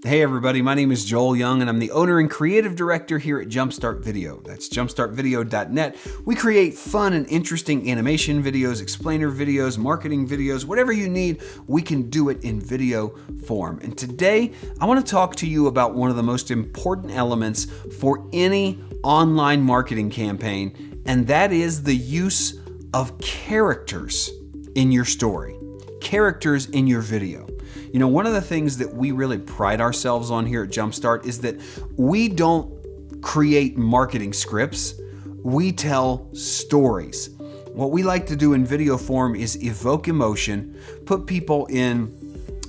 Hey everybody, my name is Joel Young and I'm the owner and creative director here at JumpStart Video. That's jumpstartvideo.net. We create fun and interesting animation videos, explainer videos, marketing videos, whatever you need, we can do it in video form. And today, I want to talk to you about one of the most important elements for any online marketing campaign, and that is the use of characters in your story, characters in your video. You know, one of the things that we really pride ourselves on here at JumpStart is that we don't create marketing scripts, we tell stories. What we like to do in video form is evoke emotion, put people in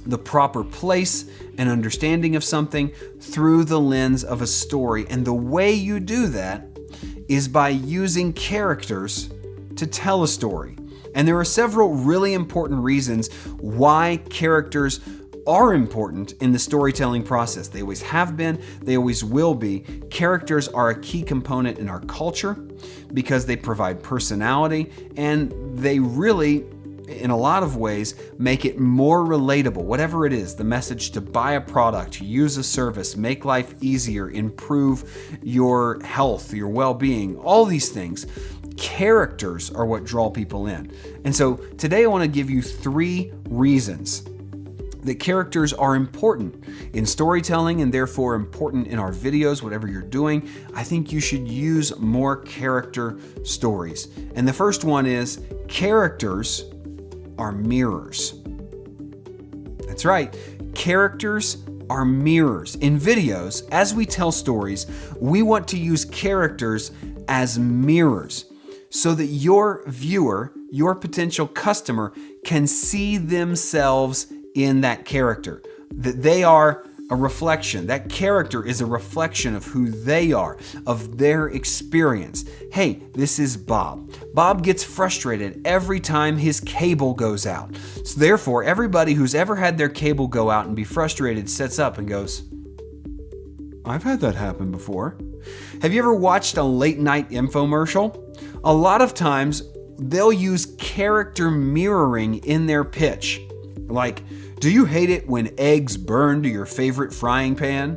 the proper place and understanding of something through the lens of a story. And the way you do that is by using characters to tell a story. And there are several really important reasons why characters are important in the storytelling process. They always have been, they always will be. Characters are a key component in our culture because they provide personality and they really, in a lot of ways, make it more relatable. Whatever it is, the message to buy a product, use a service, make life easier, improve your health, your well-being, all these things. Characters are what draw people in. And so today I want to give you 3 reasons that characters are important in storytelling and therefore important in our videos, whatever you're doing. I think you should use more character stories. And the first one is characters are mirrors. That's right. Characters are mirrors. In videos, as we tell stories, we want to use characters as mirrors so that your viewer, your potential customer, can see themselves in that character, that they are a reflection. That character is a reflection of who they are, of their experience. Hey, this is Bob. Bob gets frustrated every time his cable goes out. So therefore, everybody who's ever had their cable go out and be frustrated sits up and goes, I've had that happen before. Have you ever watched a late night infomercial? A lot of times they'll use character mirroring in their pitch. Like, do you hate it when eggs burn to your favorite frying pan?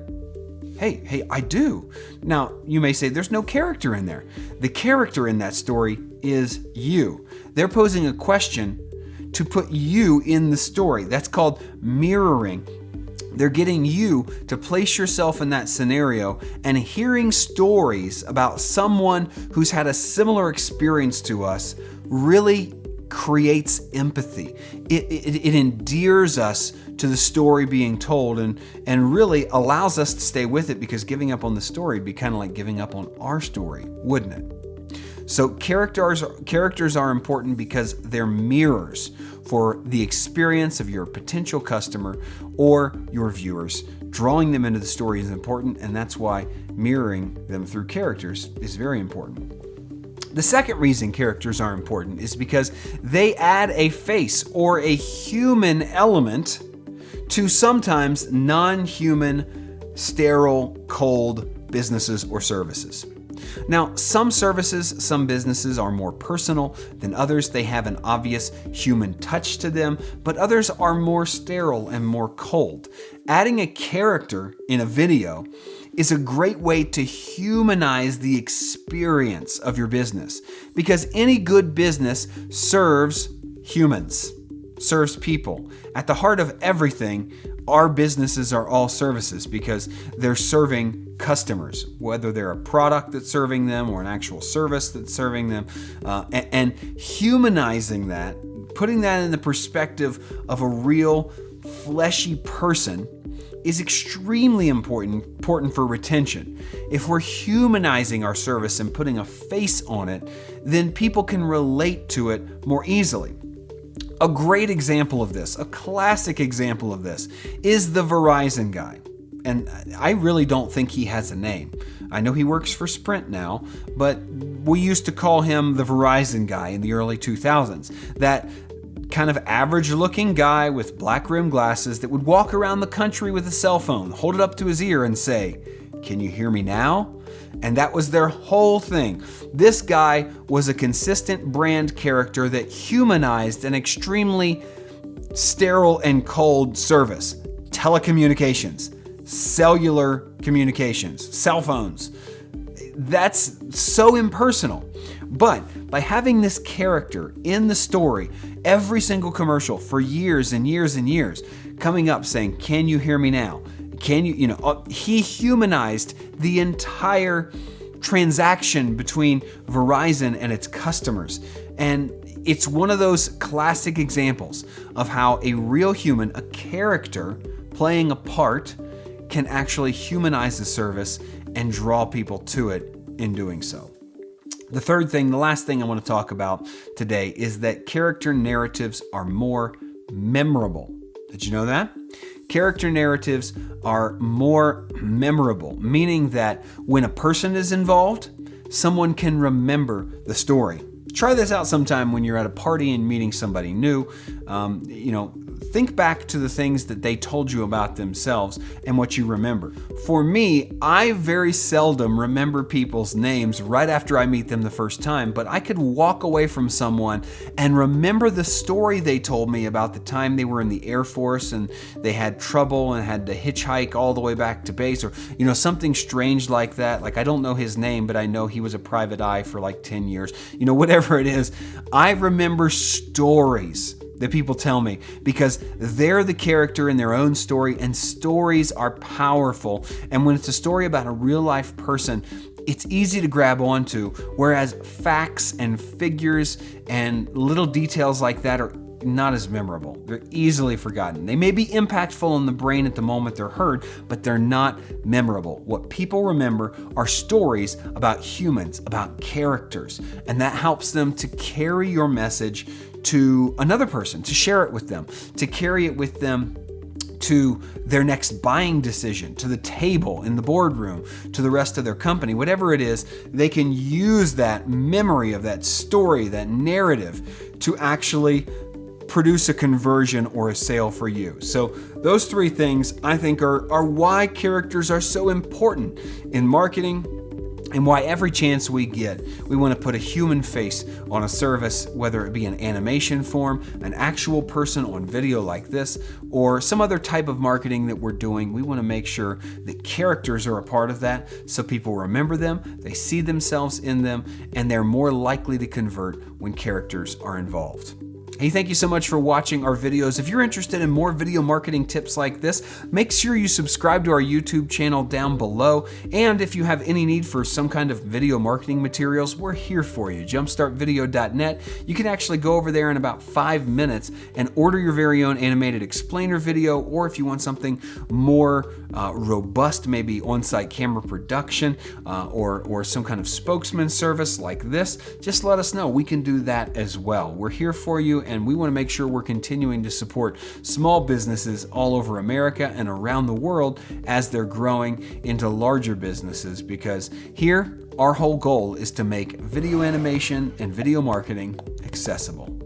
Hey, I do. Now, you may say there's no character in there. The character in that story is you. They're posing a question to put you in the story. That's called mirroring. They're getting you to place yourself in that scenario, and hearing stories about someone who's had a similar experience to us really creates empathy. It endears us to the story being told and really allows us to stay with it, because giving up on the story would be kind of like giving up on our story, wouldn't it? So characters are important because they're mirrors for the experience of your potential customer or your viewers. Drawing them into the story is important, and that's why mirroring them through characters is very important. The second reason characters are important is because they add a face or a human element to sometimes non-human, sterile, cold businesses or services. Now, some services, some businesses are more personal than others. They have an obvious human touch to them, but others are more sterile and more cold. Adding a character in a video is a great way to humanize the experience of your business, because any good business serves humans, serves people. At the heart of everything, our businesses are all services because they're serving customers, whether they're a product that's serving them or an actual service that's serving them. And humanizing that, putting that in the perspective of a real fleshy person, is extremely important for retention. If we're humanizing our service and putting a face on it, then people can relate to it more easily. A great example of this, a classic example of this, is the Verizon guy. And I really don't think he has a name. I know he works for Sprint now, but we used to call him the Verizon guy in the early 2000s. That kind of average-looking guy with black rimmed glasses that would walk around the country with a cell phone, hold it up to his ear and say, "Can you hear me now?" And that was their whole thing. This guy was a consistent brand character that humanized an extremely sterile and cold service. Telecommunications. cellular communications, cell phones. That's so impersonal. But by having this character in the story, every single commercial for years and years and years, coming up saying, "Can you hear me now? Can you," he humanized the entire transaction between Verizon and its customers. And it's one of those classic examples of how a real human, a character playing a part, can actually humanize the service and draw people to it in doing so. The last thing I want to talk about today is that character narratives are more memorable. Did you know that? Character narratives are more memorable, meaning that when a person is involved, someone can remember the story. Try this out sometime when you're at a party and meeting somebody new. Think back to the things that they told you about themselves and what you remember. For me, I very seldom remember people's names right after I meet them the first time, but I could walk away from someone and remember the story they told me about the time they were in the Air Force and they had trouble and had to hitchhike all the way back to base, or something strange like that. Like, I don't know his name, but I know he was a private eye for like 10 years. Whatever it is, I remember stories that people tell me because they're the character in their own story, and stories are powerful. And when it's a story about a real life person, it's easy to grab onto, whereas facts and figures and little details like that are not as memorable. They're easily forgotten. They may be impactful in the brain at the moment they're heard, but they're not memorable. What people remember are stories about humans, about characters, and that helps them to carry your message to another person, to share it with them, to carry it with them to their next buying decision, to the table in the boardroom, to the rest of their company. Whatever it is, they can use that memory of that story, that narrative, to actually produce a conversion or a sale for you. So those three things I think are why characters are so important in marketing, and why every chance we get, we want to put a human face on a service, whether it be an animation form, an actual person on video like this, or some other type of marketing that we're doing. We want to make sure that characters are a part of that so people remember them, they see themselves in them, and they're more likely to convert when characters are involved. Hey, thank you so much for watching our videos. If you're interested in more video marketing tips like this, make sure you subscribe to our YouTube channel down below. And if you have any need for some kind of video marketing materials, we're here for you. JumpStartVideo.net. You can actually go over there in about 5 minutes and order your very own animated explainer video, or if you want something more robust, maybe on-site camera production or some kind of spokesman service like this, just let us know. We can do that as well. We're here for you, and we want to make sure we're continuing to support small businesses all over America and around the world as they're growing into larger businesses, because here our whole goal is to make video animation and video marketing accessible.